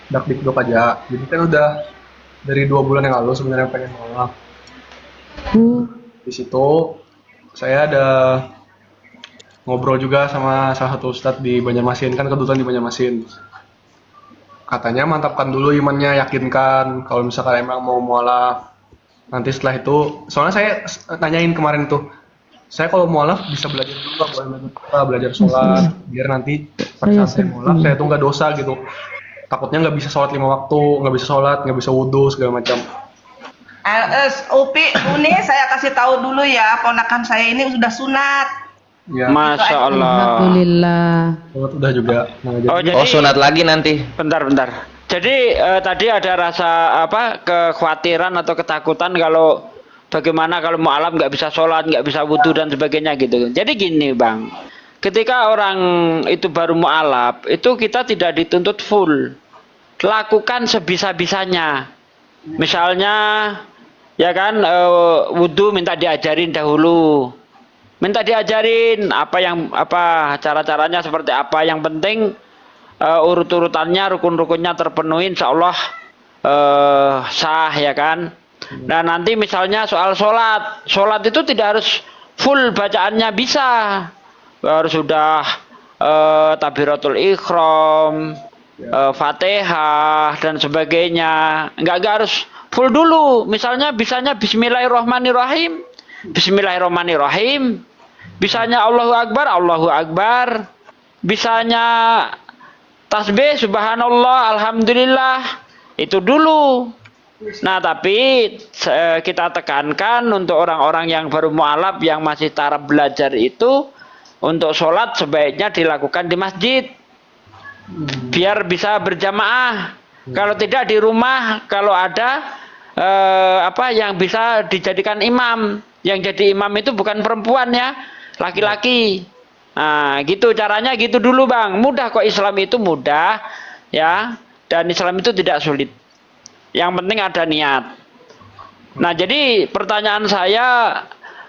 dak-dikduk aja. Jadi kan udah dari 2 bulan yang lalu sebenarnya pengen mualaf. Uh, Di situ saya ada ngobrol juga sama salah satu ustadz di Banjarmasin, kan kebetulan di Banjarmasin. Katanya mantapkan dulu imannya, yakinkan kalau misalkan emang mau mualaf. Nanti setelah itu, soalnya saya nanyain kemarin tuh, saya kalau mualaf bisa belajar dulu nggak, boleh belajar sholat, Masya biar nanti pada saya saat saya mualaf sedih. saya tuh nggak dosa gitu. Takutnya nggak bisa sholat 5 waktu, nggak bisa sholat, nggak bisa wudhu segala macam. Upi, Uni, saya kasih tahu dulu ya, ponakan saya ini sudah sunat. Ya, Itu Masya aja. Allah. Alhamdulillah. sholat udah juga. Nah, Oh, jadi Oh, jadi sunat lagi nanti. bentar. Jadi tadi ada rasa apa kekhawatiran atau ketakutan kalau bagaimana kalau mualaf nggak bisa sholat, nggak bisa wudhu dan sebagainya gitu. Jadi gini bang, ketika orang itu baru mualaf, itu kita tidak dituntut full, lakukan sebisa-bisanya. Misalnya, ya kan, wudhu minta diajarin dahulu, minta diajarin apa cara-caranya seperti apa. Yang penting urut-urutannya, rukun-rukunnya terpenuhi, insya Allah sah ya kan. Nah nanti misalnya soal sholat itu tidak harus full bacaannya, bisa harus sudah tabiratul ikhram, fatihah dan sebagainya. Nggak harus full dulu. Misalnya bisanya Bismillahirrohmanirrohim, Bismillahirrohmanirrohim. Bisanya Allahu Akbar. Bisanya tasbih subhanallah alhamdulillah, itu dulu. Nah tapi kita tekankan untuk orang-orang yang baru mualaf yang masih taraf belajar itu, untuk sholat sebaiknya dilakukan di masjid biar bisa berjamaah. Kalau tidak di rumah, kalau ada apa yang bisa dijadikan imam. Yang jadi imam itu bukan perempuan ya, laki-laki. Nah, gitu caranya, gitu dulu bang. Mudah kok, Islam itu mudah ya, dan Islam itu tidak sulit. Yang penting ada niat. Nah, jadi pertanyaan saya,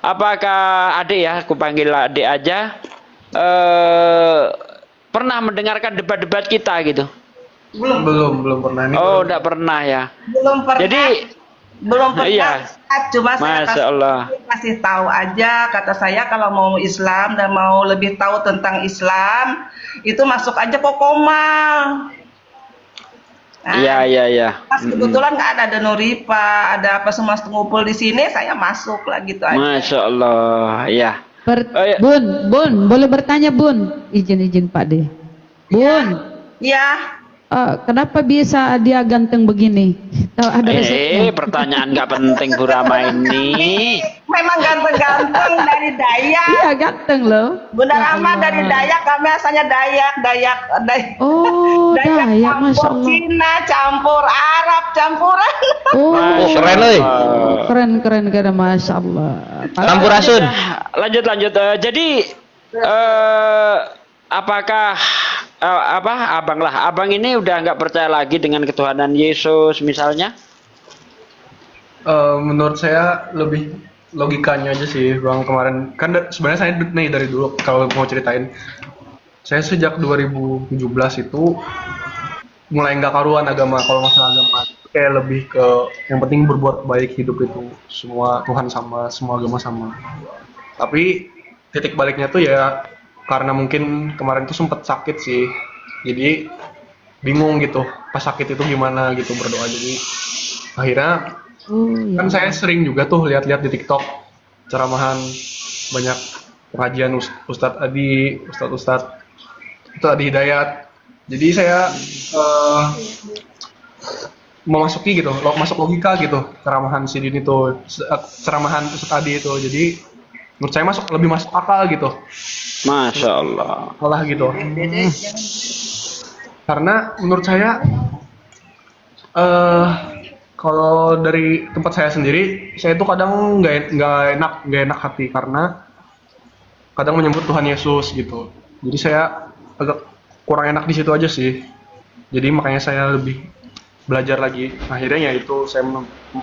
apakah adik ya, aku panggil adik aja, pernah mendengarkan debat-debat kita gitu? belum pernah ini. Oh, enggak pernah ya. Belum pernah. Jadi, belum pernah. iya. Cuma saya Masya Allah. kasih tahu aja, kata saya kalau mau Islam dan mau lebih tahu tentang Islam, itu masuk aja kok Komal. Nah, Iya. pas kebetulan nggak ada Nuripa, ada apa semua ngumpul di sini, saya masuk lah gitu aja. Masya Allah, ya. Oh, ya. Bun, boleh bertanya Bun? Izin Pak De. Bun, Ya, kenapa bisa dia ganteng begini? Tahu ada resepnya? Pertanyaan nggak penting Bu Rama ini. memang ganteng-ganteng dari Dayak. Iya ganteng loh. Bunda Ya Rama Allah. dari Dayak, kami asalnya Dayak. Oh, Dayak, Masya Campur Allah. Cina, campur Arab, campuran. Oh, Oh, keren euy. keren, Masya Allah. Sampurasun. Lanjut. Jadi apakah abang ini udah nggak percaya lagi dengan ketuhanan Yesus misalnya? Menurut saya lebih logikanya aja sih bang. Kemarin kan sebenarnya saya nih dari dulu, kalau mau ceritain, saya sejak 2017 itu mulai nggak karuan agama. Kalau masalah agama kayak lebih ke yang penting berbuat baik, hidup itu semua Tuhan sama, semua agama sama. Tapi titik baliknya tuh ya karena mungkin kemarin tuh sempet sakit sih, jadi bingung gitu pas sakit itu gimana gitu berdoa. Jadi akhirnya Oh, ya. kan saya sering juga tuh lihat-lihat di TikTok ceramahan banyak pengajian Ustadz Adi, itu Adi Hidayat. Jadi saya memasuki gitu, masuk logika gitu ceramahan si Din itu, ceramahan Ustadz Adi itu. Jadi menurut saya lebih masuk akal gitu, Masya Allah. malah gitu. Karena menurut saya kalau dari tempat saya sendiri, saya tuh kadang nggak enak hati karena kadang menyebut Tuhan Yesus gitu. Jadi saya agak kurang enak di situ aja sih. Jadi makanya saya lebih belajar lagi. Akhirnya ya itu saya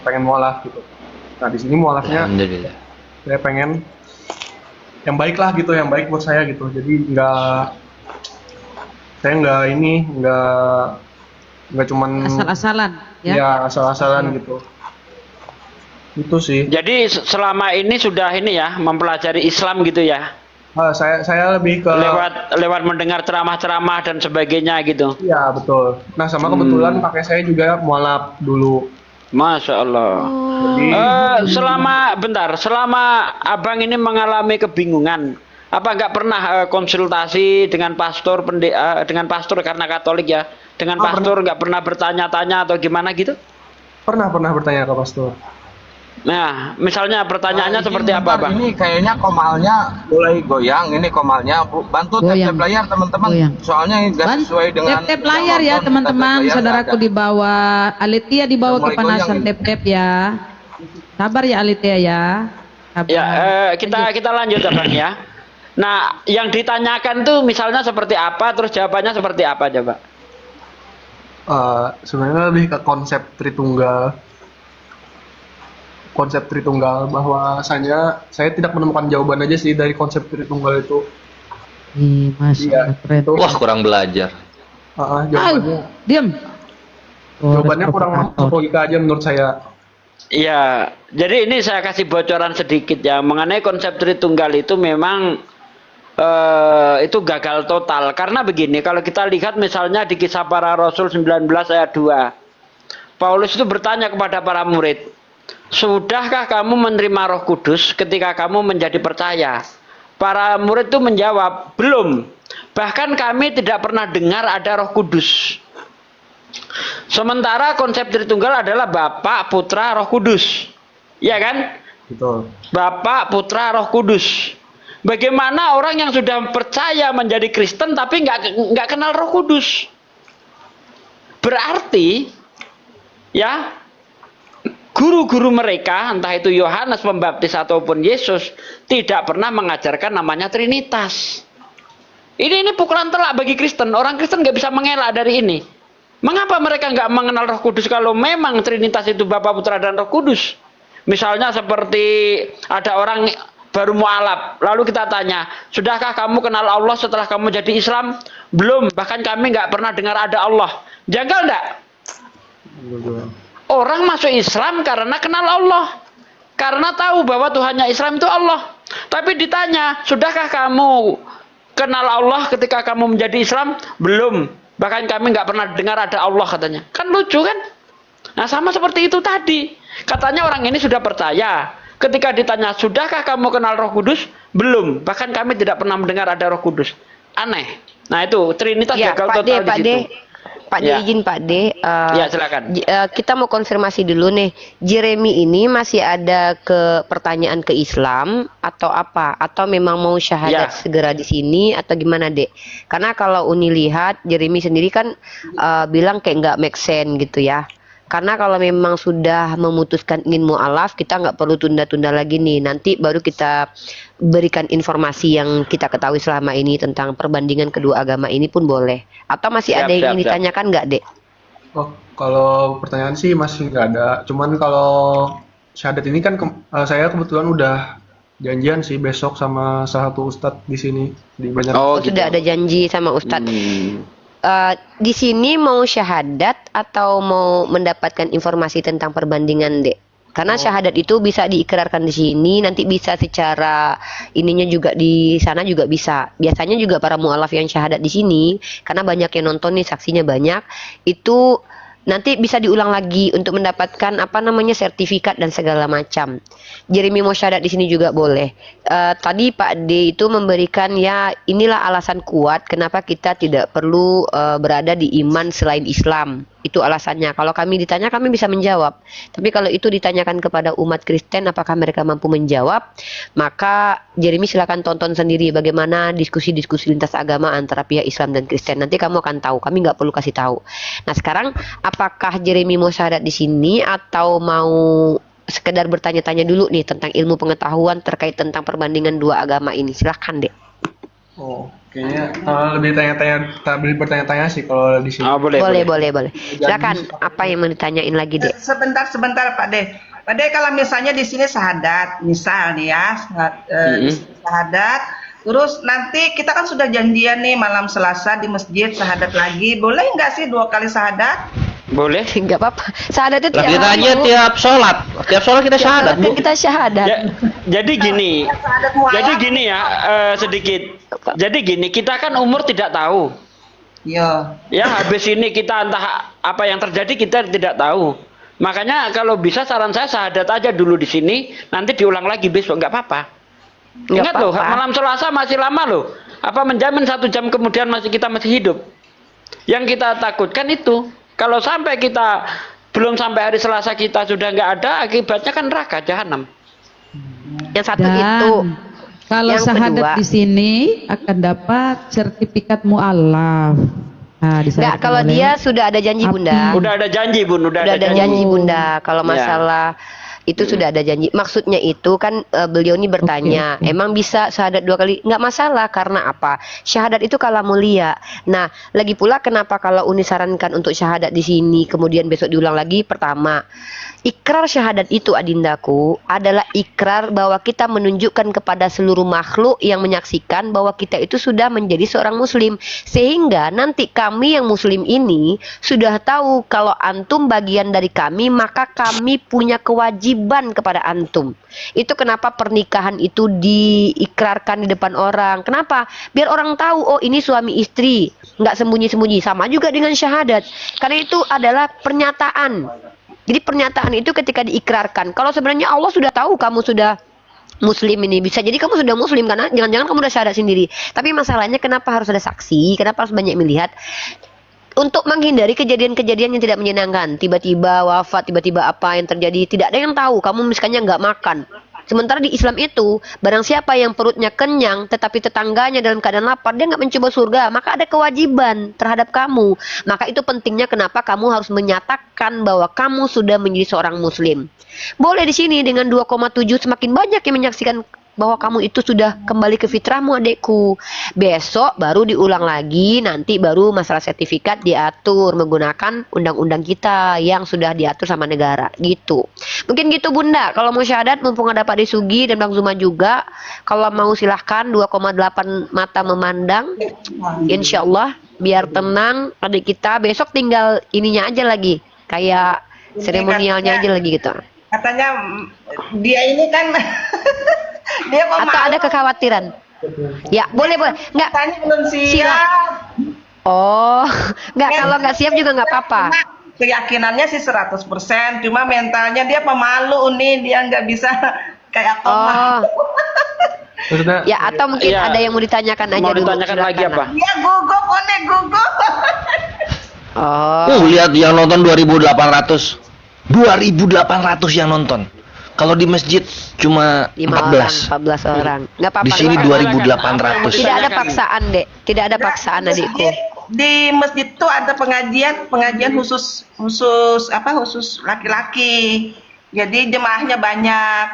pengen mualaf gitu. Nah di sini mualafnya Alhamdulillah. saya pengen yang baik lah gitu, yang baik buat saya gitu. Jadi saya nggak nggak cuman Asal-asalan ya. ya asal-asalan gitu. Itu sih. Jadi selama ini sudah ini ya mempelajari Islam gitu ya. Saya lebih ke Lewat mendengar ceramah-ceramah dan sebagainya gitu. iya betul. Nah sama kebetulan kakek saya juga mualaf dulu. Masya Allah. Jadi Selama abang ini mengalami kebingungan, apa nggak pernah konsultasi dengan pastor dengan pastor karena Katolik ya, dengan pastor nggak pernah bertanya-tanya atau gimana gitu? pernah bertanya ke pastor. Nah, misalnya pertanyaannya seperti apa, Bentar, Bang? ini kayaknya komalnya mulai goyang. Ini komalnya, bantu Goyang. tap-tap layar teman-teman. Goyang. Soalnya nggak sesuai dengan Tap-tap layar ya yang nonton, teman-teman, tap-tap layar saudaraku nggak di bawah. Alitia dibawa Udah mulai kepanasan goyang ini. tap-tap ya. Sabar ya Alitia ya. Sabar. Ya, kita lanjut ya, Bang ya. Nah, yang ditanyakan tuh misalnya seperti apa, terus jawabannya seperti apa coba? Sebenarnya lebih ke konsep Tritunggal bahwasanya saya tidak menemukan jawaban aja sih dari konsep Tritunggal itu. Ih, Mas, Iya, keren. itu Wah, kurang belajar. jawabannya Diam. jawabannya kurang masuk logika aja menurut saya. Iya, jadi ini saya kasih bocoran sedikit ya mengenai konsep Tritunggal itu memang itu gagal total karena begini, kalau kita lihat misalnya di Kisah Para Rasul 19 ayat 2, Paulus itu bertanya kepada para murid, sudahkah kamu menerima Roh Kudus ketika kamu menjadi percaya? Para murid itu menjawab, belum. Bahkan kami tidak pernah dengar ada Roh Kudus. Sementara konsep Tritunggal adalah Bapa, Putra, Roh Kudus. Ya kan? Betul. Bapa, Putra, Roh Kudus. Bagaimana orang yang sudah percaya menjadi Kristen tapi nggak kenal Roh Kudus? Berarti ya guru-guru mereka, entah itu Yohanes Pembaptis ataupun Yesus, tidak pernah mengajarkan namanya Trinitas. Ini pukulan telak bagi Kristen. Orang Kristen nggak bisa mengelak dari ini. Mengapa mereka nggak mengenal Roh Kudus kalau memang Trinitas itu Bapa, Putra, dan Roh Kudus? Misalnya seperti ada orang baru mualaf, lalu kita tanya, sudahkah kamu kenal Allah setelah kamu jadi Islam? Belum, bahkan kami nggak pernah dengar ada Allah. Janggal nggak? Orang masuk Islam karena kenal Allah, karena tahu bahwa Tuhannya Islam itu Allah. Tapi ditanya, sudahkah kamu kenal Allah ketika kamu menjadi Islam? Belum, bahkan kami nggak pernah dengar ada Allah katanya. Kan lucu kan? Nah sama seperti itu tadi. Katanya orang ini sudah percaya. Ketika ditanya, sudahkah kamu kenal Roh Kudus? Belum, bahkan kami tidak pernah mendengar ada Roh Kudus. Aneh. Nah itu Trinitas Ya, gagal Pak total D, di situ. Pak D Ya. izin Pak D. Ya silakan. Kita mau konfirmasi dulu nih. Jeremy ini masih ada pertanyaan ke Islam atau apa? Atau memang mau syahadat Ya. segera di sini atau gimana Dek? Karena kalau Uni lihat Jeremy sendiri kan bilang kayak nggak make sense gitu ya. Karena kalau memang sudah memutuskan ingin mu'alaf, kita nggak perlu tunda-tunda lagi nih. Nanti baru kita berikan informasi yang kita ketahui selama ini tentang perbandingan kedua agama ini pun boleh. Atau masih ada yang ingin ditanyakan nggak, Dek? Oh, kalau pertanyaan sih masih nggak ada. Cuman kalau syahadat ini kan saya kebetulan udah janjian sih besok sama salah satu ustadz di sini di Banjar. Oh, Sudah ada janji sama Ustadz. Hmm. Di sini mau syahadat atau mau mendapatkan informasi tentang perbandingan, Dek? Karena syahadat itu bisa diikrarkan di sini, nanti bisa secara ininya juga di sana juga bisa. Biasanya juga para mu'alaf yang syahadat di sini, karena banyak yang nonton nih, saksinya banyak, itu nanti bisa diulang lagi untuk mendapatkan apa namanya sertifikat dan segala macam. Jeremy mau syahadat di sini juga boleh. Tadi Pak D itu memberikan ya inilah alasan kuat kenapa kita tidak perlu berada di iman selain Islam. Itu alasannya. Kalau kami ditanya kami bisa menjawab. Tapi kalau itu ditanyakan kepada umat Kristen apakah mereka mampu menjawab, maka Jeremy silakan tonton sendiri bagaimana diskusi-diskusi lintas agama antara pihak Islam dan Kristen. Nanti kamu akan tahu. Kami nggak perlu kasih tahu. Nah sekarang apakah Jeremy mau syahadat di sini atau mau sekedar bertanya-tanya dulu nih tentang ilmu pengetahuan terkait tentang perbandingan dua agama ini? Silahkan deh. Oh, kayaknya lebih bertanya-tanya sih kalau di sini. Oh, boleh. Boleh. Silakan. Apa yang mau ditanyain lagi deh? Sebentar Pak De. Pak De, kalau misalnya di sini syahadat, misal nih ya, syahadat, terus nanti kita kan sudah janjian nih malam Selasa di masjid syahadat lagi, boleh nggak sih 2 kali syahadat? Boleh. Nggak apa-apa. Syahadat itu Lah tiap kita hari, aja Bu. tiap sholat kita Tiap syahadat, sholat Bu. kan kita syahadat. Ya, jadi gini, Syahadat mualaf. jadi gini ya, sedikit. Jadi gini, kita kan umur tidak tahu. Iya. Ya, habis ini kita entah apa yang terjadi kita tidak tahu. Makanya kalau bisa saran saya syahadat aja dulu di sini, nanti diulang lagi besok nggak apa-apa. Nggak Ingat loh, apa-apa. malam Selasa masih lama loh. Apa menjamin 1 jam kemudian kita masih hidup? Yang kita takutkan itu, kalau sampai kita belum sampai hari Selasa kita sudah nggak ada, akibatnya kan neraka jahanam. Yang satu Dan itu. kalau Yang syahadat kedua. di sini akan dapat sertifikat mualaf. Nah, Nggak, disyaratkan kalau oleh- dia sudah ada janji, Bunda. Udah ada janji, Bun, udah Udah ada janji, Oh. Bunda. Kalau Ya. masalah itu sudah ada janji. Maksudnya itu kan beliau ini bertanya, Oke. emang bisa syahadat 2 kali? Nggak masalah, karena apa? Syahadat itu kalam mulia. Nah, lagi pula kenapa kalau Uni sarankan untuk syahadat di sini, kemudian besok diulang lagi? Pertama, ikrar syahadat itu, adindaku, adalah ikrar bahwa kita menunjukkan kepada seluruh makhluk yang menyaksikan bahwa kita itu sudah menjadi seorang muslim. Sehingga nanti kami yang muslim ini sudah tahu kalau antum bagian dari kami, maka kami punya kewajiban kepada antum. Itu kenapa pernikahan itu diikrarkan di depan orang. Kenapa? Biar orang tahu, oh ini suami istri, nggak sembunyi-sembunyi. Sama juga dengan syahadat. Karena itu adalah pernyataan. Jadi pernyataan itu ketika diikrarkan. Kalau sebenarnya Allah sudah tahu kamu sudah muslim ini, bisa jadi kamu sudah muslim karena jangan-jangan kamu udah syahadat sendiri. Tapi masalahnya kenapa harus ada saksi? Kenapa harus banyak melihat? Untuk menghindari kejadian-kejadian yang tidak menyenangkan, tiba-tiba wafat, tiba-tiba apa yang terjadi, tidak ada yang tahu. Kamu misalnya nggak makan. Sementara di Islam itu, barang siapa yang perutnya kenyang, tetapi tetangganya dalam keadaan lapar, dia nggak mencoba surga, maka ada kewajiban terhadap kamu. Maka itu pentingnya kenapa kamu harus menyatakan bahwa kamu sudah menjadi seorang muslim. Boleh di sini dengan 2,7 semakin banyak yang menyaksikan bahwa kamu itu sudah kembali ke fitrahmu, adekku. Besok baru diulang lagi, nanti baru masalah sertifikat diatur menggunakan undang-undang kita yang sudah diatur sama negara, gitu. Mungkin gitu, Bunda. Kalau mau syahadat, mumpung ada Pak Desugi dan Bang Zuma juga, kalau mau silahkan 2,8 mata memandang, insya Allah biar tenang adik kita. Besok tinggal ininya aja lagi, kayak seremonialnya aja lagi gitu. Katanya dia ini kan dia Atau pemalu. ada kekhawatiran? Ya, boleh. Nggak, Katanya belum siap. Siap. oh, nggak, kalau nggak siap juga nggak apa-apa. Cuma keyakinannya sih 100%, cuma mentalnya dia pemalu nih, dia nggak bisa kayak Oh, Maksudnya ya, atau mungkin Iya. ada yang mau ditanyakan aja Mau dulu. ditanyakan lagi silakan apa? lah. dia gugup, gugup. Oh, Lihat yang nonton 2.800. 2.800 yang nonton. Kalau di masjid cuma 5 orang, 14. 14 orang. Nggak apa-apa. Di sini nggak apa-apa. 2.800. Tidak ada paksaan, Dek. Tidak ada paksaan, adikku. Di masjid tuh ada pengajian khusus laki-laki. Jadi jemaahnya banyak.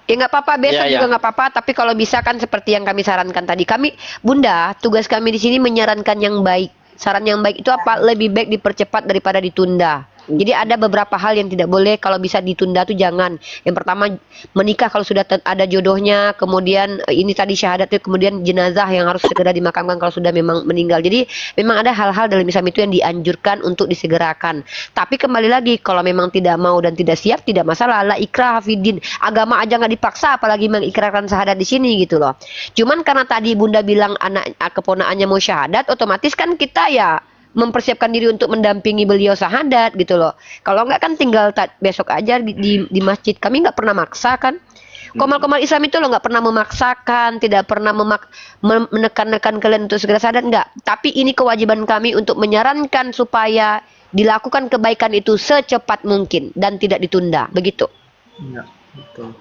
Ya nggak apa-apa, besok Iya, iya. juga nggak apa-apa. Tapi kalau bisa kan seperti yang kami sarankan tadi. Kami, Bunda, tugas kami di sini menyarankan yang baik. Saran yang baik itu apa? Lebih baik dipercepat daripada ditunda. Jadi ada beberapa hal yang tidak boleh, kalau bisa ditunda tuh jangan. Yang pertama, menikah kalau sudah ada jodohnya, kemudian ini tadi syahadat itu, kemudian jenazah yang harus segera dimakamkan kalau sudah memang meninggal. Jadi memang ada hal-hal dalam Islam itu yang dianjurkan untuk disegerakan. Tapi kembali lagi, kalau memang tidak mau dan tidak siap, tidak masalah. La ikraha fiddin. Agama aja nggak dipaksa, apalagi mengikrarkan syahadat di sini gitu loh. Cuman karena tadi Bunda bilang anak keponakannya mau syahadat, otomatis kan kita ya mempersiapkan diri untuk mendampingi beliau syahadat gitu loh. Kalau enggak kan tinggal besok aja di masjid. Kami nggak pernah maksa kan. Komal-komal Islam itu loh nggak pernah memaksakan, tidak pernah menekan-nekan kalian untuk segera syahadat, enggak. Tapi ini kewajiban kami untuk menyarankan supaya dilakukan kebaikan itu secepat mungkin dan tidak ditunda. Begitu. Iya, betul.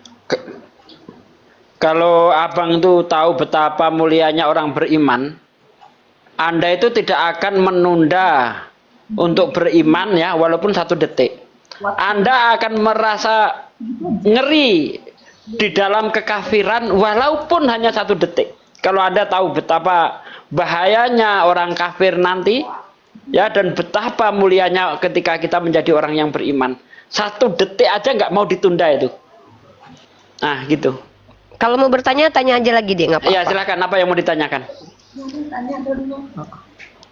Kalau abang tuh tahu betapa mulianya orang beriman, Anda itu tidak akan menunda untuk beriman ya, walaupun 1 detik. Anda akan merasa ngeri di dalam kekafiran walaupun hanya 1 detik. Kalau Anda tahu betapa bahayanya orang kafir nanti, ya, dan betapa mulianya ketika kita menjadi orang yang beriman. 1 detik aja nggak mau ditunda itu. Nah, gitu. Kalau mau bertanya, tanya aja lagi deh, nggak apa-apa. Ya, silakan. Apa yang mau ditanyakan?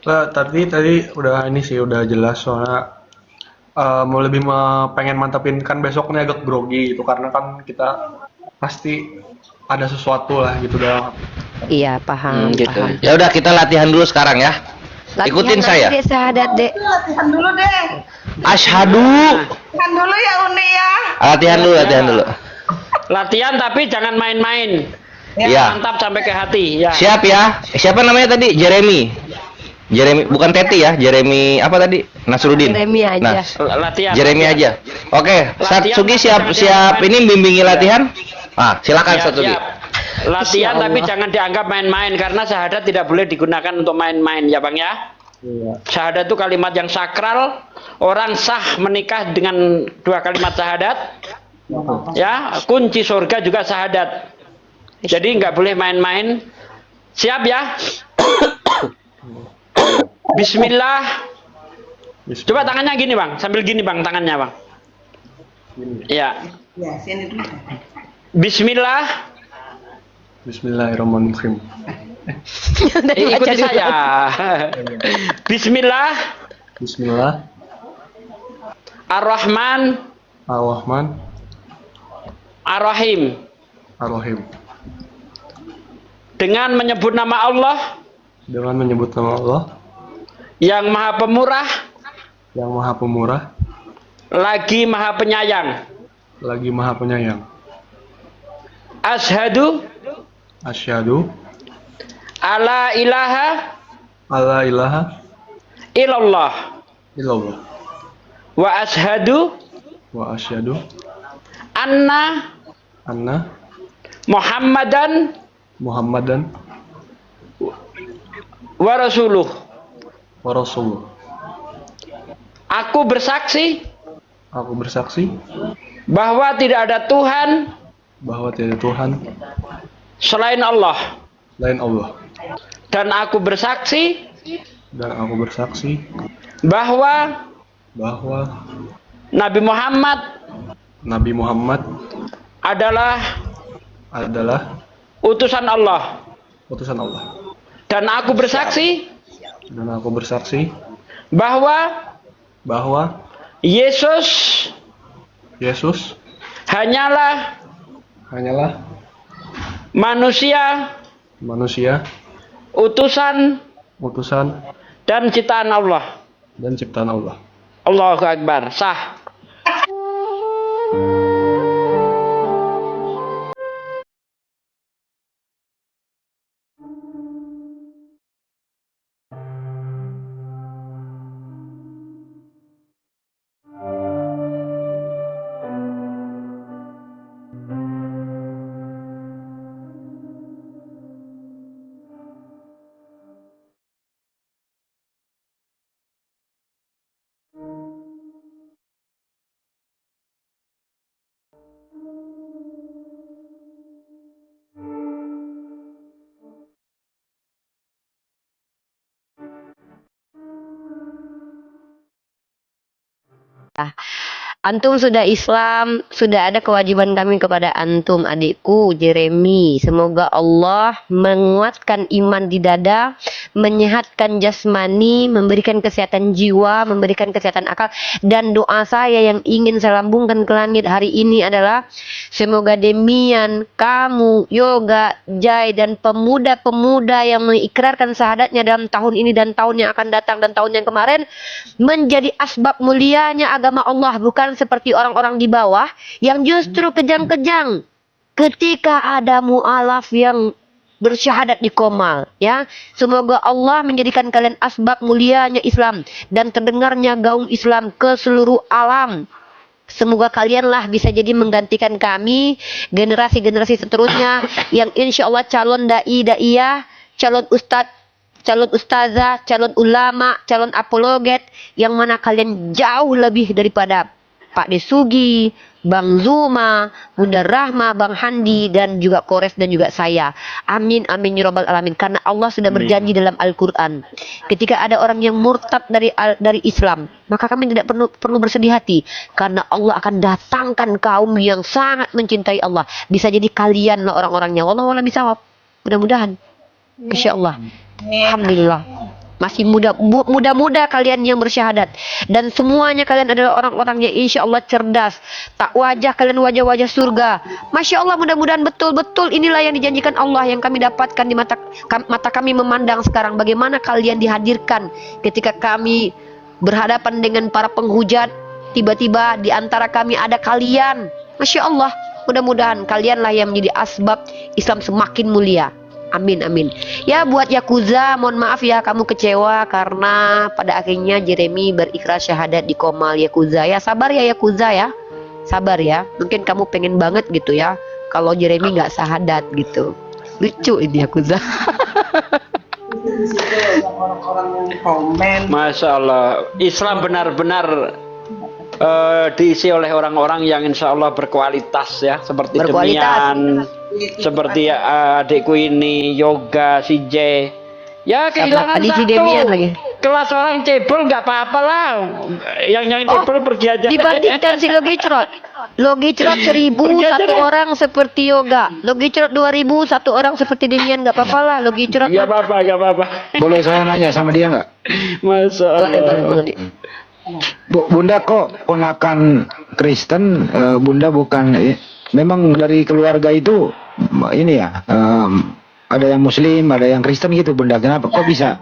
Tapi tadi udah ini sih udah jelas soalnya mau lebih pengen mantapin kan besoknya agak grogi gitu karena kan kita pasti ada sesuatu lah gitu dalam. Iya, paham, gitu. paham. Ya udah kita latihan dulu sekarang ya. Ikutin Latihan saya. nanti deh syahadat, Dek. Latihan dulu deh. Asyhadu. Latihan dulu ya Uni ya. Latihan dulu, latihan dulu. Latihan tapi jangan main-main. Iya. Mantap sampai ke hati. Ya. Siap ya. Siapa namanya tadi? Jeremy. Jeremy bukan Teti ya. Jeremy apa tadi? Nasruddin. Jeremy aja. Nah, Latihan. Jeremy latihan. aja. Oke, Latihan, Satsuki tapi siap jangan siap dianggap ini bimbingi latihan. Ah, silakan Ya, Satsuki. siap. Latihan Insya tapi Allah. jangan dianggap main-main karena syahadat tidak boleh digunakan untuk main-main ya Bang ya. Syahadat itu kalimat yang sakral. Orang sah menikah dengan 2 kalimat syahadat. Ya, kunci surga juga syahadat. Jadi nggak boleh main-main. Siap ya? Bismillah. Coba tangannya gini Bang, sambil gini Bang tangannya Bang. Ya. Ya, sini dulu. Bismillah. Bismillahirrahmanirrahim. Ikuti saya. Bismillah. Bismillah. Ar-Rahman. Ar-Rahman. Ar-Rahim. Ar-Rahim. Dengan menyebut nama Allah Dengan menyebut nama Allah yang Maha Pemurah, yang Maha Pemurah, lagi Maha Penyayang. lagi Maha Penyayang. Asyhadu Asyhadu alla ilaha alla ilaha illallah illallah wa asyhadu wa asyhadu anna anna Muhammadan Muhammadan wa rasuluh. wa rasulullah. Aku bersaksi Aku bersaksi bahwa tidak ada Tuhan bahwa tiada Tuhan selain Allah, selain Allah, dan aku bersaksi dan aku bersaksi bahwa bahwa Nabi Muhammad Nabi Muhammad adalah adalah utusan Allah, utusan Allah, dan aku bersaksi dan aku bersaksi bahwa bahwa Yesus Yesus hanyalah hanyalah manusia, manusia, utusan utusan dan ciptaan Allah. dan ciptaan Allah. Allahu Akbar. Sah. Antum sudah Islam, sudah ada kewajiban kami kepada antum, adikku Jeremy. Semoga Allah menguatkan iman di dada, menyehatkan jasmani, memberikan kesehatan jiwa, memberikan kesehatan akal. Dan doa saya yang ingin saya lambungkan ke langit hari ini adalah semoga Demian, kamu, Yoga, Jai, dan pemuda-pemuda yang mengikrarkan syahadatnya dalam tahun ini dan tahun yang akan datang dan tahun yang kemarin menjadi asbab mulianya agama Allah, bukan seperti orang-orang di bawah yang justru kejang-kejang ketika ada mu'alaf yang bersyahadat di Komal, ya. Semoga Allah menjadikan kalian asbab mulianya Islam dan terdengarnya gaung Islam ke seluruh alam. Semoga kalianlah bisa jadi menggantikan kami, generasi-generasi seterusnya yang insya Allah calon da'i-da'iyah, calon ustadz, calon ustazah, calon ulama, calon apologet, yang mana kalian jauh lebih daripada Pak Desugi, Bang Zuma, Bunda Rahma, Bang Handi, dan juga Kores dan juga saya. Amin, amin, ya rabbal alamin. Karena Allah sudah berjanji dalam Al-Quran, ketika ada orang yang murtad dari Islam, maka kami tidak perlu bersedih hati, karena Allah akan datangkan kaum yang sangat mencintai Allah. Bisa jadi kalianlah orang-orangnya. Wallahu a'lam bishawab. Mudah-mudahan. Insya Allah. Alhamdulillah. Masih muda-muda kalian yang bersyahadat. Dan semuanya kalian adalah orang-orang yang insya Allah cerdas. Tak wajah kalian wajah-wajah surga. Masya Allah, mudah-mudahan betul-betul inilah yang dijanjikan Allah yang kami dapatkan di mata kami memandang sekarang. Bagaimana kalian dihadirkan ketika kami berhadapan dengan para penghujat. Tiba-tiba di antara kami ada kalian. Masya Allah, mudah-mudahan kalianlah yang menjadi asbab Islam semakin mulia. Amin, amin. Ya, buat Yakuza, mohon maaf ya kamu kecewa karena pada akhirnya Jeremy berikrar syahadat di Komal Yakuza. Ya, sabar ya Yakuza ya. Sabar ya. Mungkin kamu pengen banget gitu ya kalau Jeremy nggak syahadat gitu. Lucu ini Yakuza. Di situ orang-orang yang komen. Masya Allah, Islam benar-benar diisi oleh orang-orang yang insya Allah berkualitas ya, seperti Berkualitas. Demian, seperti adikku ini, Yoga, si J. Ya kehilangan Tadi si satu. Demian lagi. Kelas orang cebol nggak apa-apa lah. Yang cebol pergi aja. Dibandingkan si Logicrot. Logicrot 1000 Pergi aja satu deh. orang seperti Yoga. Logicrot 2000 satu orang seperti Demian, nggak apa-apa lah. Logicrot. Nggak apa-apa, nggak apa-apa. Boleh saya nanya sama dia nggak? Masya Allah. Bunda kok ponakan Kristen, Bunda bukan memang dari keluarga itu ini ya, ada yang Muslim, ada yang Kristen gitu Bunda. Kenapa kok bisa?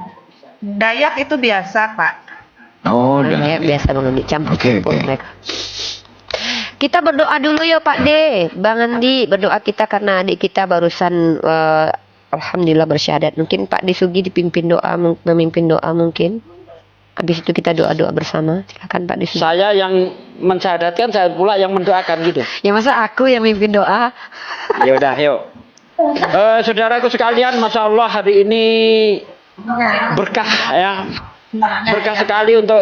Dayak itu biasa, Pak. Oh, Ya, biasa Bang Andi campur Oke. mereka. Kita berdoa dulu ya Pak D. Bang Andi, berdoa kita karena adik kita barusan alhamdulillah bersyahadat. Mungkin Pak D Sugi dipimpin doa, memimpin doa mungkin. Habis itu kita doa-doa bersama. Silakan Pak D Sugi. Saya yang mensyahadatkan, saya pula yang mendoakan gitu. Ya masa aku yang memimpin doa? Ya udah, yuk. Saudaraku sekalian, masya Allah hari ini berkah ya, berkah sekali untuk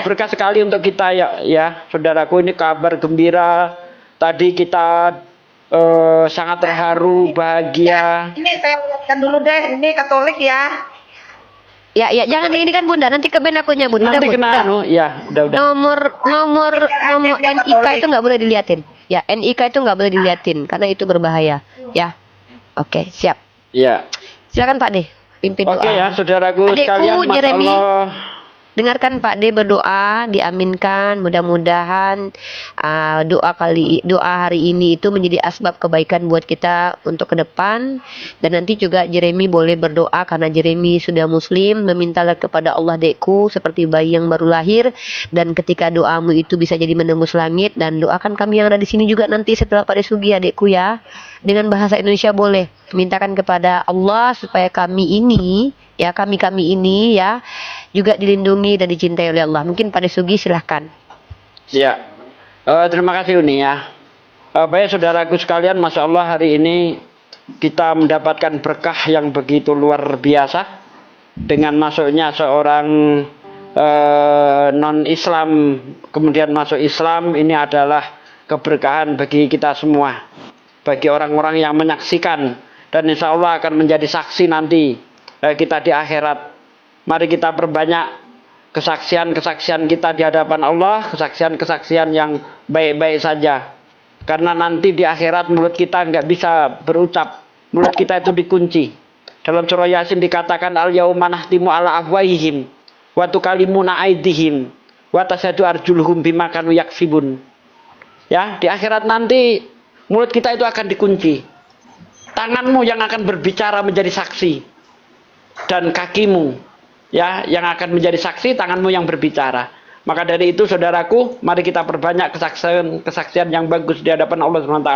berkah sekali untuk kita ya, saudaraku, ini kabar gembira. Tadi kita sangat terharu, bahagia. Ini saya lihatkan dulu deh, ini Katolik ya. Ya, jangan ini kan Bunda, nanti ke band akunya Bunda. Nanti Bunda. kena udah. Nomor NIK itu nggak boleh diliatin. Ya, NIK itu nggak boleh diliatin karena itu berbahaya. Ya, oke, siap. Ya. Silakan Pak D, pimpin doa. Oke ya, saudaraku Adikku, sekalian, masya Jeremy. Allah. Dengarkan Pak D berdoa, diaminkan. Mudah-mudahan doa hari ini itu menjadi asbab kebaikan buat kita untuk ke depan. Dan nanti juga Jeremy boleh berdoa karena Jeremy sudah Muslim, memintalah kepada Allah dekku seperti bayi yang baru lahir. Dan ketika doamu itu bisa jadi menembus langit, dan doakan kami yang ada di sini juga nanti setelah Pak D Sugi adekku ya. Dengan bahasa Indonesia boleh mintakan kepada Allah supaya kami ini ya, kami ini ya juga dilindungi dan dicintai oleh Allah. Mungkin Pak Desugi silahkan. Ya, terima kasih Uni ya. Baik saudaraku sekalian, masya Allah hari ini kita mendapatkan berkah yang begitu luar biasa dengan masuknya seorang non Islam kemudian masuk Islam. Ini adalah keberkahan bagi kita semua, bagi orang-orang yang menyaksikan, dan insya Allah akan menjadi saksi nanti kita di akhirat. Mari kita perbanyak kesaksian-kesaksian kita di hadapan Allah, kesaksian-kesaksian yang baik-baik saja. Karena nanti di akhirat mulut kita nggak bisa berucap, mulut kita itu dikunci. Dalam surah Yasin dikatakan al-yauma nahtimu ala afwahihim wa tukallimuna aydihim wa tashhadu arjuluhum bima kanu yaksibun. Ya, di akhirat nanti mulut kita itu akan dikunci. Tanganmu yang akan berbicara menjadi saksi, dan kakimu ya yang akan menjadi saksi, tanganmu yang berbicara. Maka dari itu saudaraku, mari kita perbanyak kesaksian yang bagus di hadapan Allah SWT.